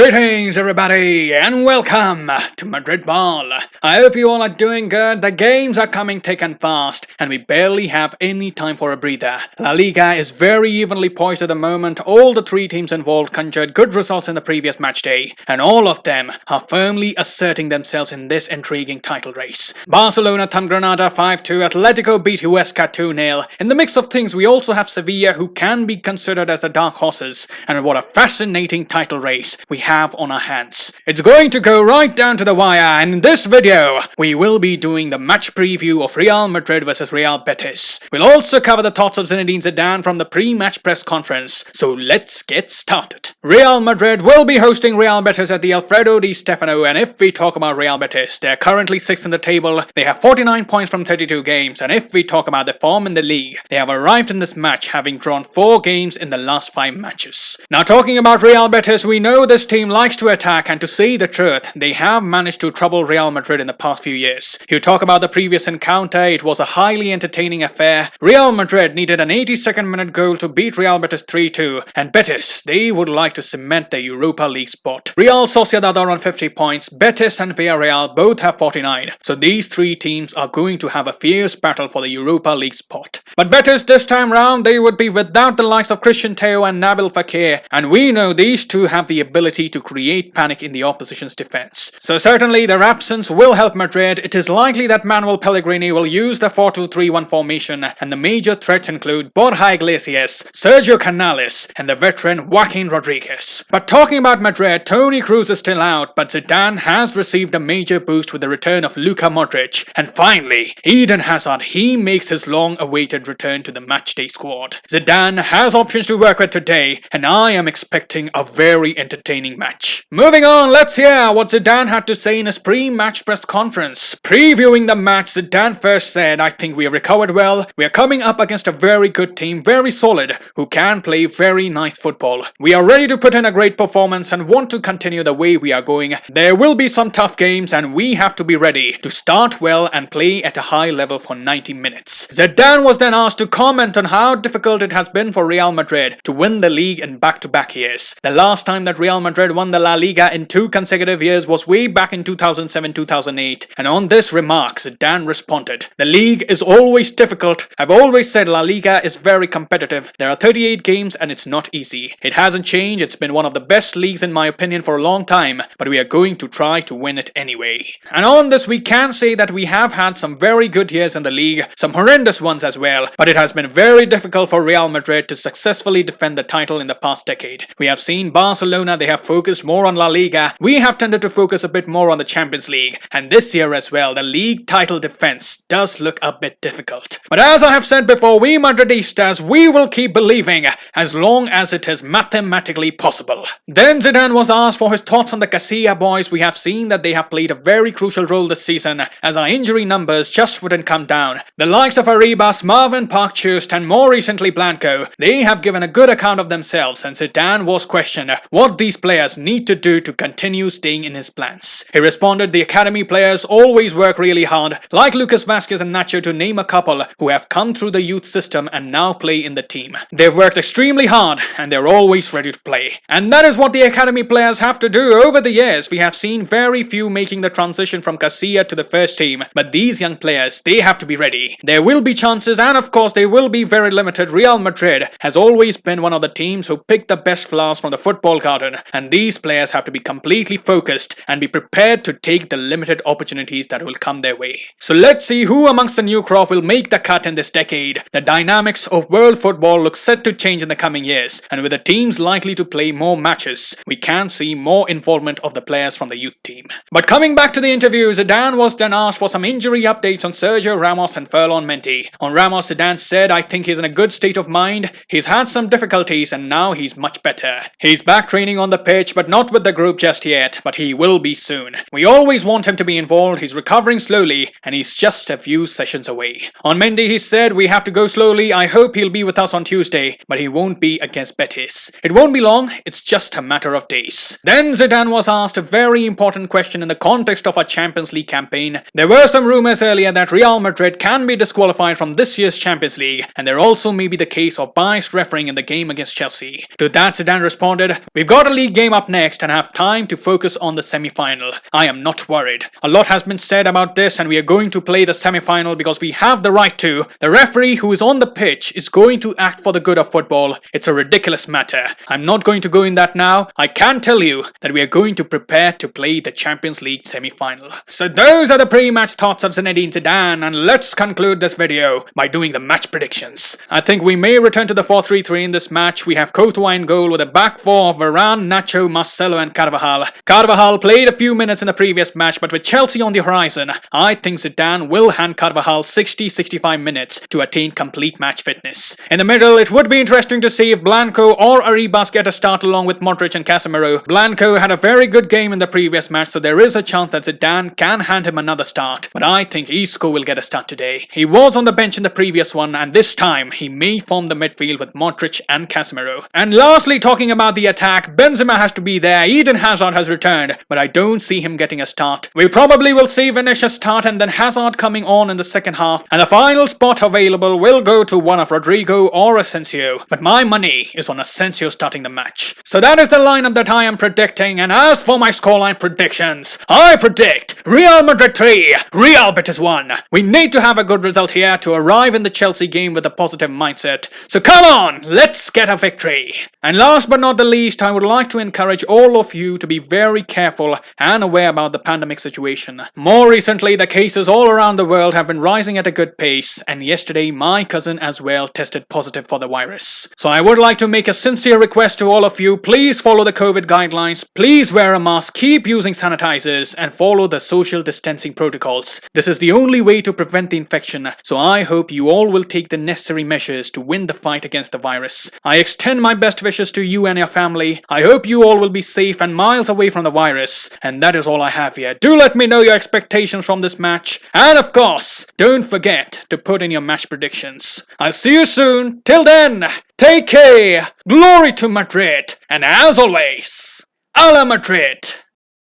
Greetings everybody and welcome to Madrid Ball. I hope you all are doing good. The games are coming thick and fast and we barely have any time for a breather. La Liga is very evenly poised at the moment. All the three teams involved conjured good results in the previous match day and all of them are firmly asserting themselves in this intriguing title race. Barcelona thumped Granada 5-2, Atletico beat Huesca 2-0. In the mix of things we also have Sevilla, who can be considered as the dark horses, and what a fascinating title race we have on our hands. It's going to go right down to the wire, and in this video we will be doing the match preview of Real Madrid versus Real Betis. We'll also cover the thoughts of Zinedine Zidane from the pre-match press conference, so let's get started. Real Madrid will be hosting Real Betis at the Alfredo de Stefano, and if we talk about Real Betis, they're currently 6th in the table, they have 49 points from 32 games, and if we talk about the form in the league, they have arrived in this match having drawn 4 games in the last 5 matches. Now talking about Real Betis, we know this team likes to attack, and to say the truth, they have managed to trouble Real Madrid in the past few years. You talk about the previous encounter, it was a highly entertaining affair. Real Madrid needed an 82nd minute goal to beat Real Betis 3-2, and Betis, they would like to cement their Europa League spot. Real Sociedad are on 50 points, Betis and Villarreal both have 49, so these three teams are going to have a fierce battle for the Europa League spot. But Betis this time round, they would be without the likes of Christian Theo and Nabil Fekir, and we know these two have the ability to create panic in the opposition's defense. So certainly their absence will help Madrid. It is likely that Manuel Pellegrini will use the 4-2-3-1 formation, and the major threats include Borja Iglesias, Sergio Canales, and the veteran Joaquin Rodriguez. But talking about Madrid, Toni Kroos is still out, but Zidane has received a major boost with the return of Luka Modric, and finally, Eden Hazard, he makes his long-awaited return to the matchday squad. Zidane has options to work with today, and I am expecting a very entertaining match. Moving on, let's hear what Zidane had to say in his pre-match press conference. Previewing the match, Zidane first said, "I think we recovered well. We are coming up against a very good team, very solid, who can play very nice football. We are ready to put in a great performance and want to continue the way we are going. There will be some tough games and we have to be ready to start well and play at a high level for 90 minutes. Zidane was then asked to comment on how difficult it has been for Real Madrid to win the league in back-to-back years. The last time that Real Madrid won the La Liga in 2 consecutive years was way back in 2007-2008, and on this remark, Zidane responded, "The league is always difficult. I've always said La Liga is very competitive. There are 38 games and it's not easy. It hasn't changed. It's been one of the best leagues in my opinion for a long time, but we are going to try to win it anyway." And on this, we can say that we have had some very good years in the league, some horrendous ones as well, but it has been very difficult for Real Madrid to successfully defend the title in the past decade. We have seen Barcelona, they have focused more on La Liga. We have tended to focus a bit more on the Champions League, and this year as well, the league title defense does look a bit difficult. But as I have said before, we Madridistas, we will keep believing as long as it is mathematically possible. Then Zidane was asked for his thoughts on the Castilla boys. We have seen that they have played a very crucial role this season, as our injury numbers just wouldn't come down. The likes of Arribas, Marvin Park-Chust, and more recently Blanco, they have given a good account of themselves, and Zidane was questioned what these players need to do to continue staying in his plans. He responded, "The academy players always work really hard, like Lucas Vazquez and Nacho to name a couple, who have come through the youth system and now play in the team. They've worked extremely hard and they're always ready to play." And that is what the academy players have to do. Over the years, we have seen very few making the transition from Castilla to the first team, but these young players, they have to be ready. There will be chances, and of course they will be very limited. Real Madrid has always been one of the teams who pick the best flowers from the football garden, and these players have to be completely focused and be prepared to take the limited opportunities that will come their way. So let's see who amongst the new crop will make the cut in this decade. The dynamics of world football look set to change in the coming years, and with the teams likely to play more matches, we can see more involvement of the players from the youth team. But coming back to the interview, Zidane was then asked for some injury updates on Sergio Ramos and Ferland Mendy. On Ramos, Zidane said, "I think he's in a good state of mind. He's had some difficulties and now he's much better. He's back training on the pitch, but not with the group just yet, but he will be soon. We always want him to be involved. He's recovering slowly and he's just a few sessions away." On Mendy, he said, "We have to go slowly. I hope he'll be with us on Tuesday, but he won't be against Betis. It won't be long, it's just a matter of days." Then Zidane was asked a very important question in the context of our Champions League campaign. There were some rumors earlier that Real Madrid can be disqualified from this year's Champions League, and there also may be the case of biased refereeing in the game against Chelsea. To that, Zidane responded, "We've got a league game game up next and have time to focus on the semi-final. I am not worried. A lot has been said about this and we are going to play the semi-final because we have the right to. The referee who is on the pitch is going to act for the good of football. It's a ridiculous matter. I'm not going to go in that now. I can tell you that we are going to prepare to play the Champions League semi-final. So those are the pre-match thoughts of Zinedine Zidane, and let's conclude this video by doing the match predictions. I think we may return to the 4-3-3 in this match. We have Courtois in goal with a back four of Varane, Nacho, Marcelo and Carvajal. Carvajal played a few minutes in the previous match, but with Chelsea on the horizon, I think Zidane will hand Carvajal 60-65 minutes to attain complete match fitness. In the middle, it would be interesting to see if Blanco or Arribas get a start along with Modric and Casemiro. Blanco had a very good game in the previous match, so there is a chance that Zidane can hand him another start, but I think Isco will get a start today. He was on the bench in the previous one, and this time he may form the midfield with Modric and Casemiro. And lastly, talking about the attack, Benzema has to be there. Eden Hazard has returned, but I don't see him getting a start. We probably will see Vinicius start and then Hazard coming on in the second half, and the final spot available will go to one of Rodrigo or Asensio, but my money is on Asensio starting the match. So that is the lineup that I am predicting, and as for my scoreline predictions, I predict Real Madrid 3, Real Betis 1. We need to have a good result here to arrive in the Chelsea game with a positive mindset. So come on, let's get a victory. And last but not the least, I would like to encourage all of you to be very careful and aware about the pandemic situation. More recently, the cases all around the world have been rising at a good pace, and yesterday my cousin as well tested positive for the virus. So I would like to make a sincere request to all of you, please follow the COVID guidelines, please wear a mask, keep using sanitizers, and follow the social distancing protocols. This is the only way to prevent the infection, so I hope you all will take the necessary measures to win the fight against the virus. I extend my best wishes to you and your family. I hope you all will be safe and miles away from the virus. And that is all I have here. Do let me know your expectations from this match. And of course, don't forget to put in your match predictions. I'll see you soon. Till then, take care. Glory to Madrid. And as always, Hala Madrid.